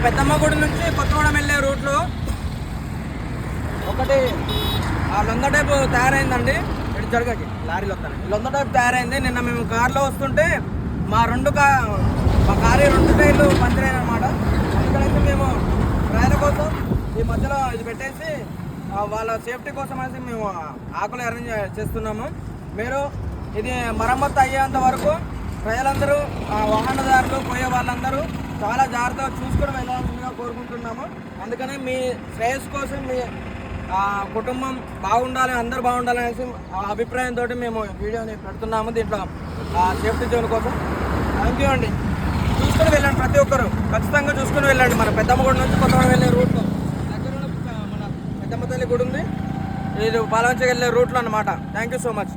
పెద్దమ్మ గుడి నుంచి కొత్తగూడెం వెళ్ళే రూట్లో ఒకటి లొంద టైపు తయారైందండి. ఇటు జరగకి లారీలో వస్తాను. లొంద టైపు తయారైంది. నిన్న మేము కార్లో వస్తుంటే మా కారు 2 టైర్లు పంచర్ అయ్యాయి అనమాట. అందుకనేసి మేము ప్రయాణ కోసం ఈ మధ్యలో ఇది పెట్టేసి వాళ్ళ సేఫ్టీ కోసం అనేసి మేము ఆకులు అరేంజ్ చేస్తున్నాము. మీరు ఇది మరమ్మత్తు అయ్యేంత వరకు ప్రజలందరూ వాహనదారులు పోయే వాళ్ళందరూ చాలా జాగ్రత్తగా చూసుకొని వెళ్ళాల్సిందిగా కోరుకుంటున్నాము. అందుకని మీ శ్రేయస్సు కోసం మీ కుటుంబం బాగుండాలి, అందరూ బాగుండాలి అనేసి అభిప్రాయంతో మేము వీడియోని పెడుతున్నాము. దీంట్లో సేఫ్టీ జోన్ కోసం. థ్యాంక్ యూ అండి. చూసుకొని వెళ్ళండి, ప్రతి ఒక్కరు ఖచ్చితంగా చూసుకొని వెళ్ళండి. మన పెద్దమ్మ గుడి నుంచి కొత్తగూడెం వెళ్ళే రూట్లో దగ్గర మన పెద్దమ్మ తల్లి గుడి ఉంది. ఇది పాలవంచకి వెళ్ళే రూట్లో అన్నమాట. Thank you so much.